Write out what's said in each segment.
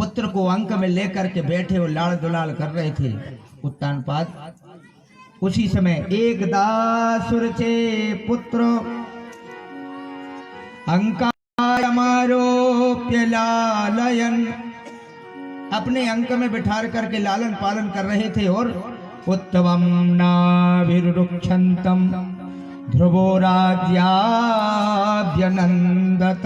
पुत्र को अंक में लेकर के बैठे और लाड़ दुलाल कर रहे थे उत्तानपाद। उसी समय एक दासुर चे पुत्र अंकारोप्य लालयन, अपने अंक में बिठा करके लालन पालन कर रहे थे। और उत्तमं नाभिरुक्षन्तम ध्रुवो राज्याभ्यनंदत।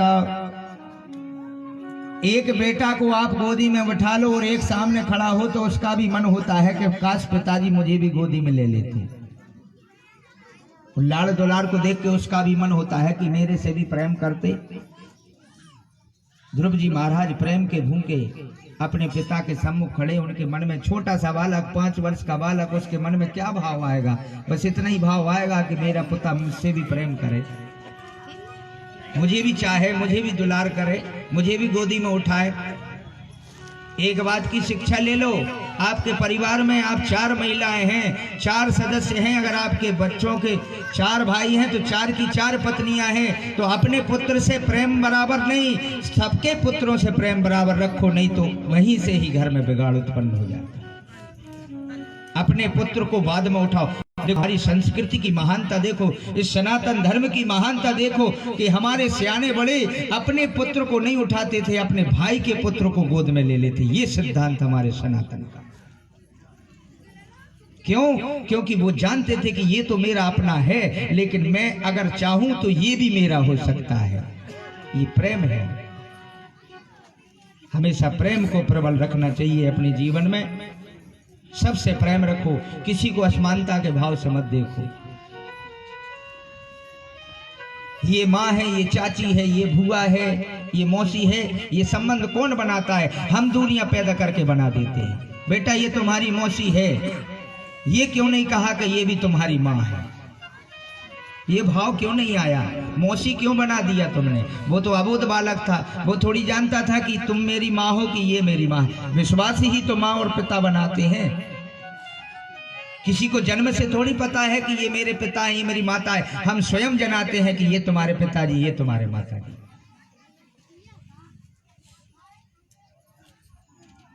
एक बेटा को आप गोदी में बिठा लो और एक सामने खड़ा हो तो उसका भी मन होता है कि काश पिताजी मुझे भी गोदी में ले लेते। लाड़ दुलार को देख के उसका भी मन होता है कि मेरे से भी प्रेम करते। ध्रुव जी महाराज प्रेम के भूखे अपने पिता के सम्मुख खड़े। उनके मन में छोटा सा बालक, 5 वर्ष का बालक, उसके मन में क्या भाव आएगा? बस इतना ही भाव आएगा कि मेरा पिता मुझसे भी प्रेम करे, मुझे भी चाहे, मुझे भी दुलार करे, मुझे भी गोदी में उठाए। एक बात की शिक्षा ले लो, आपके परिवार में आप 4 महिलाएं हैं, 4 सदस्य हैं। अगर आपके बच्चों के 4 भाई हैं तो 4 की 4 पत्नियां हैं। तो अपने पुत्र से प्रेम बराबर नहीं, सबके पुत्रों से प्रेम बराबर रखो, नहीं तो वहीं से ही घर में बिगाड़ उत्पन्न हो जाता है। अपने पुत्र को बाद में उठाओ। देखो हमारी संस्कृति की महानता देखो, इस सनातन धर्म की महानता देखो कि हमारे सियाने बड़े अपने पुत्र को नहीं उठाते थे, अपने भाई के पुत्र को गोद में ले लेते। ये सिद्धांत हमारे सनातन का। क्यों? क्योंकि वो जानते थे कि ये तो मेरा अपना है, लेकिन मैं अगर चाहूं तो ये भी मेरा हो सकता है। ये प्रेम है। हमेशा प्रेम को प्रबल रखना चाहिए अपने जीवन में। सबसे प्रेम रखो, किसी को असमानता के भाव से मत देखो। ये माँ है, ये चाची है, ये बुआ है, ये मौसी है, ये संबंध कौन बनाता है? हम दूरियां पैदा करके बना देते हैं। बेटा ये तुम्हारी मौसी है, ये क्यों नहीं कहा कि ये भी तुम्हारी माँ है? ये भाव क्यों नहीं आया? मौसी क्यों बना दिया तुमने? वो तो अबोध बालक था, वो थोड़ी जानता था कि तुम मेरी माँ हो कि ये मेरी माँ है। विश्वासी ही तो माँ और पिता बनाते हैं। किसी को जन्म से थोड़ी पता है कि ये मेरे पिता है, ये मेरी माता है। हम स्वयं जनाते हैं कि ये तुम्हारे पिताजी, ये तुम्हारे माताजी।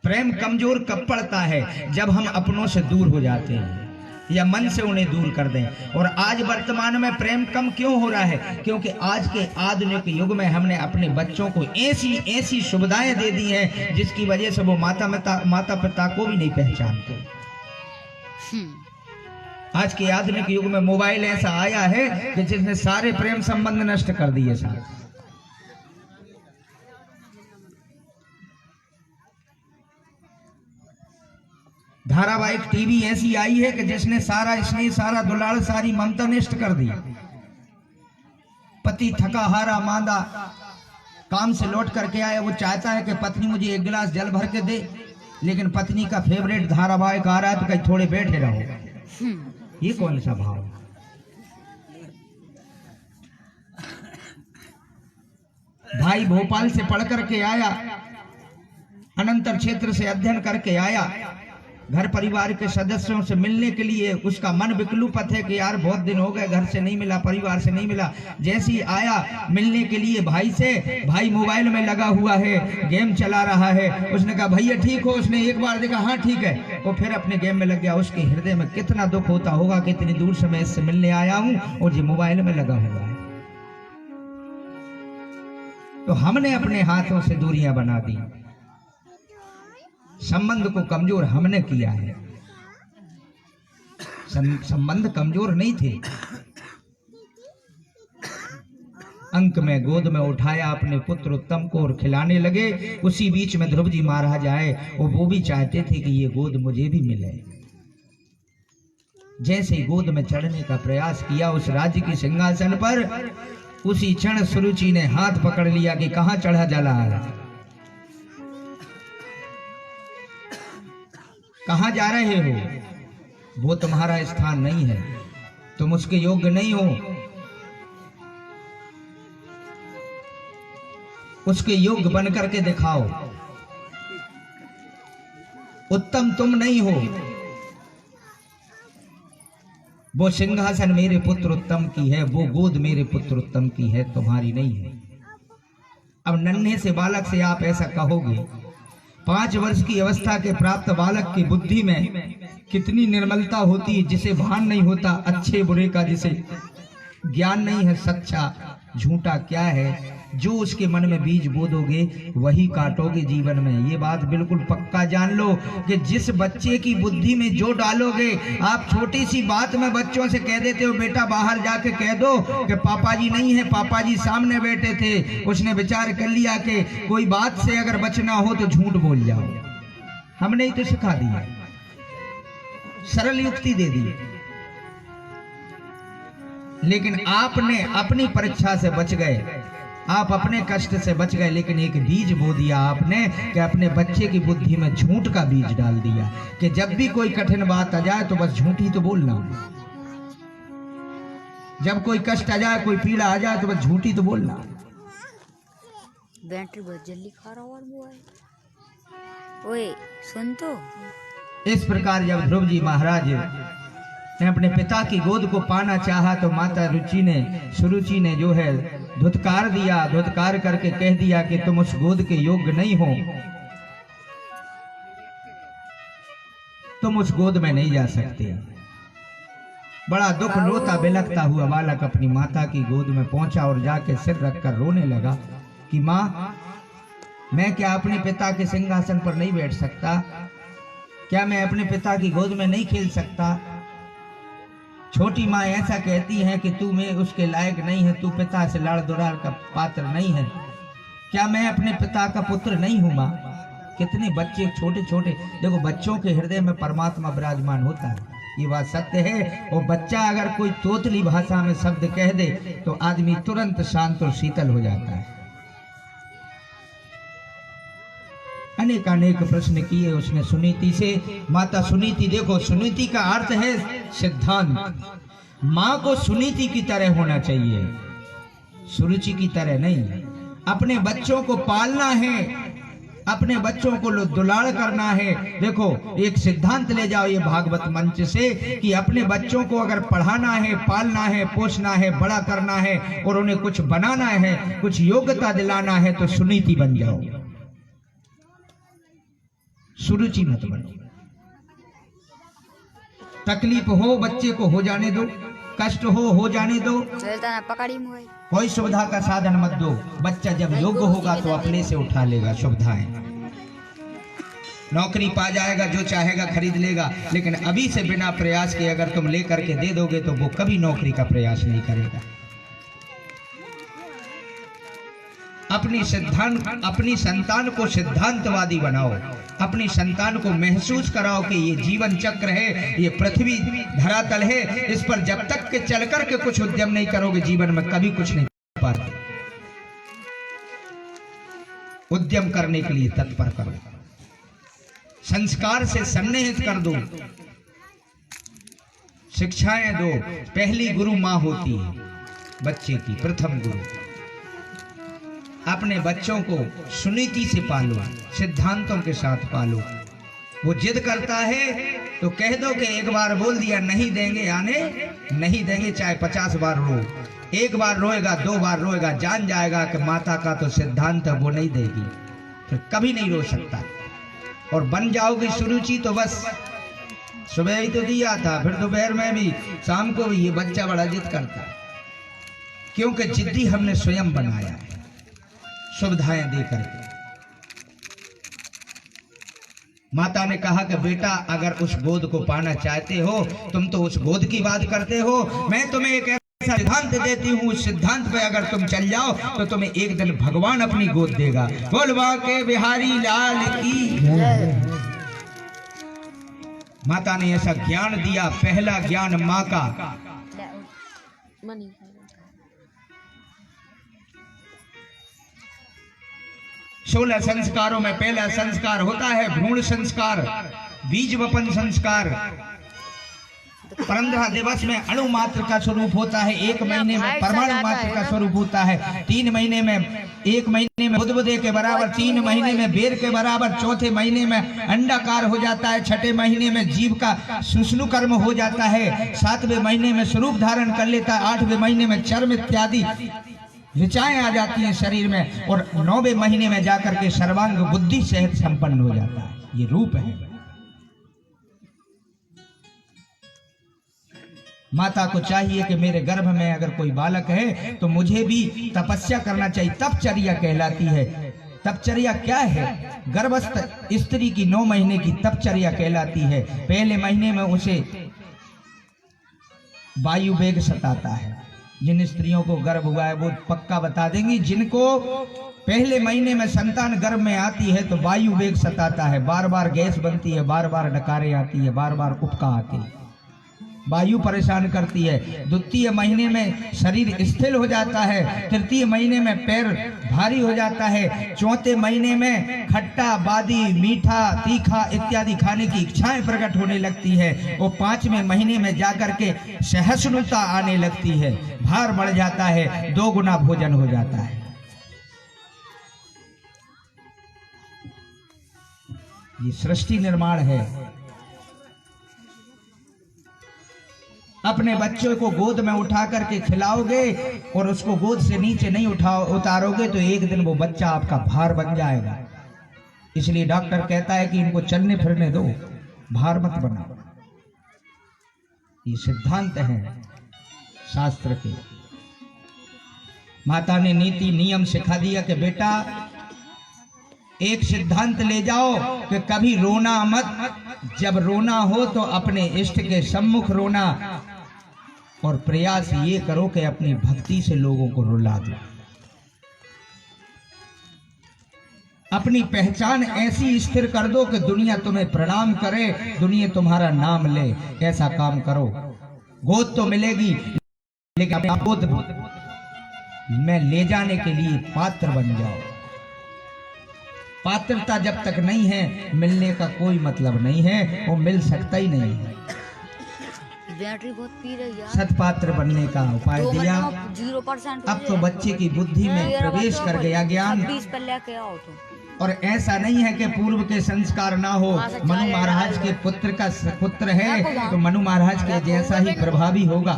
प्रेम कमजोर कब पड़ता है? जब हम अपनों से दूर हो जाते हैं या मन से उन्हें दूर कर दें। और आज वर्तमान में प्रेम कम क्यों हो रहा है? क्योंकि आज के आधुनिक युग में हमने अपने बच्चों को ऐसी सुविधाएं दे दी हैं जिसकी वजह से वो माता पिता को भी नहीं पहचानते। आज के आधुनिक युग में मोबाइल ऐसा आया है कि जिसने सारे प्रेम संबंध नष्ट कर दिए साहब। धारावाहिक टीवी ऐसी आई है कि जिसने सारा स्नेह, सारा दुलार, सारी ममता नष्ट कर दी। पति थका हारा मांदा काम से लौट करके आया, वो चाहता है कि पत्नी मुझे 1 गिलास जल भर के दे, लेकिन पत्नी का फेवरेट धारावाहिक आ रहा है तो कहीं थोड़े बैठे रहो। ये कौन सा भाव? भाई भोपाल से पढ़ करके आया, अनंतर क्षेत्र से अध्ययन करके आया, घर परिवार के सदस्यों से मिलने के लिए उसका मन विकलुपत है कि यार बहुत दिन हो गए, घर से नहीं मिला, परिवार से नहीं मिला। जैसे ही आया मिलने के लिए भाई से, भाई मोबाइल में लगा हुआ है, गेम चला रहा है। उसने कहा भैया ठीक हो? उसने एक बार देखा हाँ ठीक है, वो फिर अपने गेम में लग गया। उसके हृदय में कितना दुख होता होगा कि इतनी दूर से मैं इससे मिलने आया हूं और ये मोबाइल में लगा हुआ है। तो हमने अपने हाथों से दूरियां बना दी, संबंध को कमजोर हमने किया है। संबंध कमजोर नहीं थे। अंक में गोद में उठाया अपने पुत्र उत्तम को और खिलाने लगे। उसी बीच में ध्रुव जी महाराज आए और वो भी चाहते थे कि ये गोद मुझे भी मिले। जैसे ही गोद में चढ़ने का प्रयास किया उस राज्य के सिंहासन पर, उसी क्षण सुरुचि ने हाथ पकड़ लिया कि कहां चढ़ा जला, कहां जा रहे हो? वो तुम्हारा स्थान नहीं है, तुम उसके योग्य नहीं हो, उसके योग्य बन करके दिखाओ। उत्तम तुम नहीं हो, वो सिंहासन मेरे पुत्र उत्तम की है, वो गोद मेरे पुत्र उत्तम की है, तुम्हारी नहीं है। अब नन्हे से बालक से आप ऐसा कहोगे 5 वर्ष की अवस्था के प्राप्त बालक की बुद्धि में कितनी निर्मलता होती है, जिसे भान नहीं होता अच्छे बुरे का, जिसे ज्ञान नहीं है सच्चा झूठा क्या है। जो उसके मन में बीज बोदोगे वही काटोगे जीवन में। ये बात बिल्कुल पक्का जान लो कि जिस बच्चे की बुद्धि में जो डालोगे, आप छोटी सी बात में बच्चों से कह देते हो बेटा बाहर जाके कह दो कि पापा जी नहीं है, पापा जी सामने बैठे थे, उसने विचार कर लिया कि कोई बात से अगर बचना हो तो झूठ बोल जाओ। हमने ही तो सिखा दिया, सरल युक्ति दे दी, लेकिन आपने अपनी परीक्षा से बच गए, आप अपने कष्ट से बच गए, लेकिन एक बीज बो दिया आपने कि अपने बच्चे की बुद्धि में झूठ का बीज डाल दिया कि जब भी कोई कठिन बात आ जाए तो बस झूठ ही तो बोलना, जब कोई कष्ट आ जाए, कोई पीड़ा आ जाए तो बस झूठ ही तो बोलना। बैटरी बहुत जल्दी खा रहा है। ओए सुन तो। इस प्रकार जब ध्रुव जी महाराज ने अपने पिता की गोद को पाना चाहा तो माता रुचि ने, सुरुचि ने जो है धुतकार दिया, धुतकार करके कह दिया कि तुम उस गोद के योग्य नहीं हो, तुम उस गोद में नहीं जा सकते। बड़ा दुख रोता बिलखता हुआ बालक अपनी माता की गोद में पहुंचा और जाके सिर रखकर रोने लगा कि माँ, मैं क्या अपने पिता के सिंहासन पर नहीं बैठ सकता? क्या मैं अपने पिता की गोद में नहीं खेल सकता? छोटी माँ ऐसा कहती है कि तू में उसके लायक नहीं है, तू पिता से लाड़ दुलार का पात्र नहीं है। क्या मैं अपने पिता का पुत्र नहीं हूँ माँ? कितने बच्चे छोटे छोटे, देखो बच्चों के हृदय में परमात्मा विराजमान होता है, ये बात सत्य है। और बच्चा अगर कोई तोतली भाषा में शब्द कह दे तो आदमी तुरंत शांत और शीतल हो जाता है। अनेक अनेक प्रश्न किए उसने सुनीति से। माता सुनीति, देखो सुनीति का अर्थ है सिद्धांत। माँ को सुनीति की तरह होना चाहिए, सुरुचि की तरह नहीं। अपने बच्चों को पालना है, अपने बच्चों को दुलार करना है। देखो एक सिद्धांत ले जाओ ये भागवत मंच से कि अपने बच्चों को अगर पढ़ाना है, पालना है, पोषना है, बड़ा करना है और उन्हें कुछ बनाना है, कुछ योग्यता दिलाना है तो सुनीति बन जाओ, सुरुचि मत बनो। तकलीफ हो बच्चे को हो जाने दो, कष्ट हो जाने दो, कोई सुविधा का साधन मत दो। बच्चा जब योग्य होगा तो अपने से उठा लेगा सुविधाएं, नौकरी पा जाएगा, जो चाहेगा खरीद लेगा। लेकिन अभी से बिना प्रयास के अगर तुम लेकर के दे दोगे तो वो कभी नौकरी का प्रयास नहीं करेगा। अपनी संतान को सिद्धांतवादी बनाओ, अपनी संतान को महसूस कराओ कि ये जीवन चक्र है, ये पृथ्वी धरातल है, इस पर जब तक के चल कर के कुछ उद्यम नहीं करोगे जीवन में कभी कुछ नहीं पाते। उद्यम करने के लिए तत्पर करो, संस्कार से सन्निहित कर दो, शिक्षाएं दो। पहली गुरु माँ होती है बच्चे की, प्रथम गुरु। अपने बच्चों को सुनीति से पालो, सिद्धांतों के साथ पालो। वो जिद करता है तो कह दो कि एक बार बोल दिया नहीं देंगे, आने नहीं देंगे, चाहे 50 बार रो। एक बार रोएगा, 2 बार रोएगा, जान जाएगा कि माता का तो सिद्धांत है, वो नहीं देगी, फिर कभी नहीं रो सकता। और बन जाओगी सुरुचि तो बस सुबह ही तो दिया था, फिर दोपहर में भी, शाम को भी। ये बच्चा बड़ा जिद करता है क्योंकि जिद्दी हमने स्वयं बनाया है, सुविधाएं दे करके। माता ने कहा कि बेटा अगर उस गोद को पाना चाहते हो, तुम तो उस गोद की बात करते हो, मैं तुम्हें एक ऐसा सिद्धांत देती हूँ, उस सिद्धांत पे अगर तुम चल जाओ तो तुम्हें एक दिन भगवान अपनी गोद देगा। बोलवा के बिहारी लाल की। माता ने ऐसा ज्ञान दिया, पहला ज्ञान माँ का। 16 संस्कारों में पहला संस्कार होता है भ्रूण संस्कार, बीज वपन संस्कार। 15 दिवस में अणु मात्र का स्वरूप होता है, 1 महीने में परमाणु मात्र का स्वरूप होता है, 3 महीने में 1 महीने में बुदबुदे के बराबर, 3 महीने में बेर के बराबर, 4थे महीने में अंडाकार हो जाता है, 6ठे महीने में जीव का सुष्णु कर्म हो जाता है, 7वें महीने में स्वरूप धारण कर लेता है, 8वें महीने में चर्म इत्यादि ऋचाएं आ जाती हैं शरीर में, और 9वें महीने में जाकर के सर्वांग बुद्धि सेहत संपन्न हो जाता है। ये रूप है। माता को चाहिए कि मेरे गर्भ में अगर कोई बालक है तो मुझे भी तपस्या करना चाहिए। तपचर्या कहलाती है। तपचर्या क्या है? गर्भस्थ स्त्री की 9 महीने की तपचर्या कहलाती है। पहले महीने में उसे वायु वेग सताता है। जिन स्त्रियों को गर्भ हुआ है वो पक्का बता देंगी, जिनको पहले महीने में संतान गर्भ में आती है तो वायु वेग सताता है। बार बार गैस बनती है, बार बार डकारें आती है, बार बार उबका आती है, वायु परेशान करती है। द्वितीय महीने में शरीर स्थिर हो जाता है। तृतीय महीने में पैर भारी हो जाता है। चौथे महीने में खट्टा, बादी, मीठा, तीखा इत्यादि खाने की इच्छाएं प्रकट होने लगती है। और 5वें महीने में जाकर के सहिष्णुता आने लगती है। भार बढ़ जाता है, 2 गुना भोजन हो जाता है। ये सृष्टि निर्माण है। अपने बच्चों को गोद में उठा करके खिलाओगे और उसको गोद से नीचे नहीं उतारोगे तो एक दिन वो बच्चा आपका भार बन जाएगा। इसलिए डॉक्टर कहता है कि इनको चलने फिरने दो, भार मत बनाओ। ये सिद्धांत है शास्त्र के। माता ने नीति नियम सिखा दिया कि बेटा एक सिद्धांत ले जाओ कि कभी रोना मत। जब रोना हो तो अपने इष्ट के सम्मुख रोना, और प्रयास ये करो कि अपनी भक्ति से लोगों को रुला दो। अपनी पहचान ऐसी स्थिर कर दो कि दुनिया तुम्हें प्रणाम करे, दुनिया तुम्हारा नाम ले। ऐसा काम करो। गोद तो मिलेगी, लेकिन अपने गोद में ले जाने के लिए पात्र बन जाओ। पात्रता जब तक नहीं है मिलने का कोई मतलब नहीं है, वो मिल सकता ही नहीं है। बैटरी बहुत पी रही है। सत्पात्र बनने का उपाय दिया। 0% अब तो बच्चे की बुद्धि में प्रवेश कर गया ज्ञान। 20 पर लेके आओ तो। और ऐसा नहीं है कि पूर्व के संस्कार ना हो। मनु महाराज के पुत्र है तो मनु महाराज के जैसा ही प्रभावी होगा।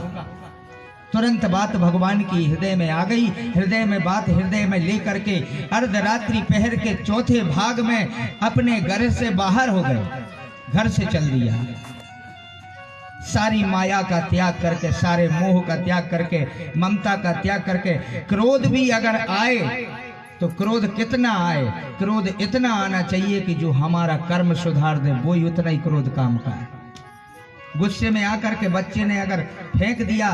तुरंत बात भगवान की हृदय में आ गई। हृदय में बात हृदय में लेकर के अर्धरात्रि पहर के चौथे भाग में अपने घर से बाहर हो गए। घर से चल दिया। सारी माया का त्याग करके, सारे मोह का त्याग करके, ममता का त्याग करके। क्रोध भी अगर आए तो क्रोध कितना आए? क्रोध इतना आना चाहिए कि जो हमारा कर्म सुधार दे, वो ही उतना ही क्रोध काम का है। गुस्से में आकर के बच्चे ने अगर फेंक दिया,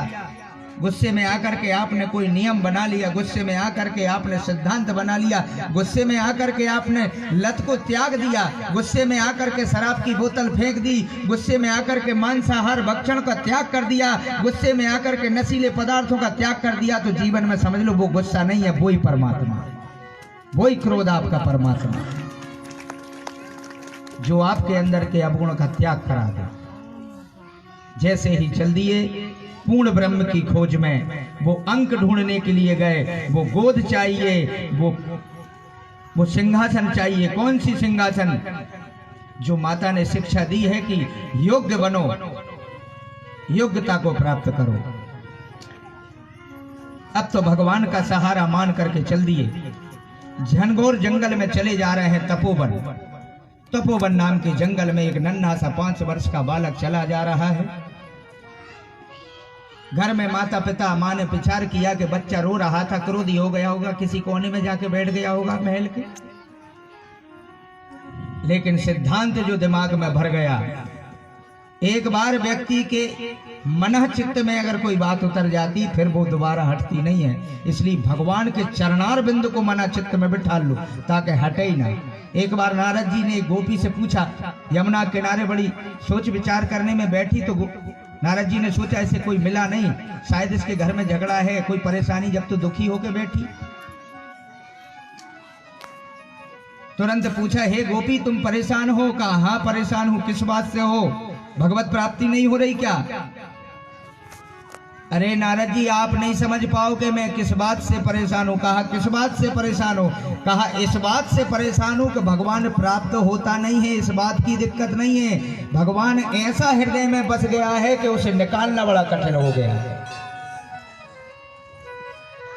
गुस्से में आकर के आपने कोई नियम बना लिया, गुस्से में आकर के आपने सिद्धांत बना लिया, गुस्से में आकर के आपने लत को त्याग दिया, गुस्से में आकर के शराब की बोतल फेंक दी, गुस्से में आकर के मांसाहार भक्षण का त्याग कर दिया, गुस्से में आकर के नशीले पदार्थों का त्याग कर दिया, तो जीवन में समझ लो वो गुस्सा नहीं है, वो ही परमात्मा, वो ही क्रोध आपका परमात्मा, जो आपके अंदर के अवगुण का त्याग करा दे। जैसे ही चल दिए पूर्ण ब्रह्म की खोज में, वो अंक ढूंढने के लिए गए। वो गोद चाहिए, वो सिंहासन चाहिए। कौन सी सिंहासन? जो माता ने शिक्षा दी है कि योग्य बनो, योग्यता को प्राप्त करो। अब तो भगवान का सहारा मान करके चल दिए। घनघोर जंगल में चले जा रहे हैं। तपोवन, तपोवन नाम के जंगल में एक नन्हा सा 5 वर्ष का बालक चला जा रहा है। घर में माता पिता, माँ ने विचार किया कि बच्चा रो रहा था, क्रोधी हो गया होगा, किसी कोने में जाके बैठ गया होगा महल के। लेकिन सिद्धांत जो दिमाग में भर गया, एक बार व्यक्ति के मन चित्त में अगर कोई बात उतर जाती फिर वो दोबारा हटती नहीं है। इसलिए भगवान के चरणार बिंदु को मना चित्त में बिठा लो ताकि हटे ही ना। एक बार नारद जी ने एक गोपी से पूछा, यमुना किनारे बड़ी सोच विचार करने में बैठी, तो नारद जी ने सोचा ऐसे कोई मिला नहीं, शायद इसके घर में झगड़ा है, कोई परेशानी, जब तो दुखी होकर बैठी। तुरंत पूछा, हे गोपी तुम परेशान हो? कहा हाँ परेशान हूं। किस बात से हो? भगवत प्राप्ति नहीं हो रही क्या? अरे नारद जी आप नहीं समझ पाओगे मैं किस बात से परेशान हूं। कहा किस बात से परेशान हो? कहा इस बात से परेशान हूं कि भगवान प्राप्त होता नहीं है। इस बात की दिक्कत नहीं है, भगवान ऐसा हृदय में बस गया है कि उसे निकालना बड़ा कठिन हो गया है।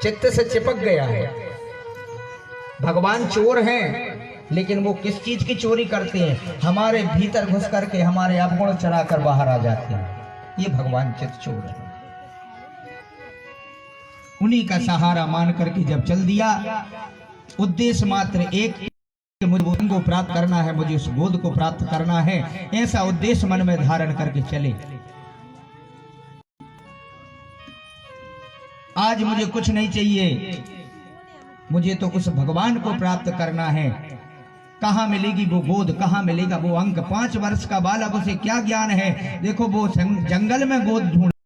चित्त से चिपक गया है। भगवान चोर हैं, लेकिन वो किस चीज की चोरी करते हैं? हमारे भीतर घुस करके हमारे अवगुण चरा कर बाहर आ जाते हैं। ये भगवान चित्त चोर है। उन्हीं का सहारा मान करके जब चल दिया, उद्देश्य मात्र एक, मुझे वो को प्राप्त करना है, मुझे उस बोध को प्राप्त करना है, ऐसा उद्देश्य मन में धारण करके चले। आज मुझे कुछ नहीं चाहिए, मुझे तो उस भगवान को प्राप्त करना है। कहाँ मिलेगी वो गोद, कहाँ मिलेगा वो अंक? 5 वर्ष का बालक, उसे क्या ज्ञान है? देखो वो जंगल में गोद ढूंढ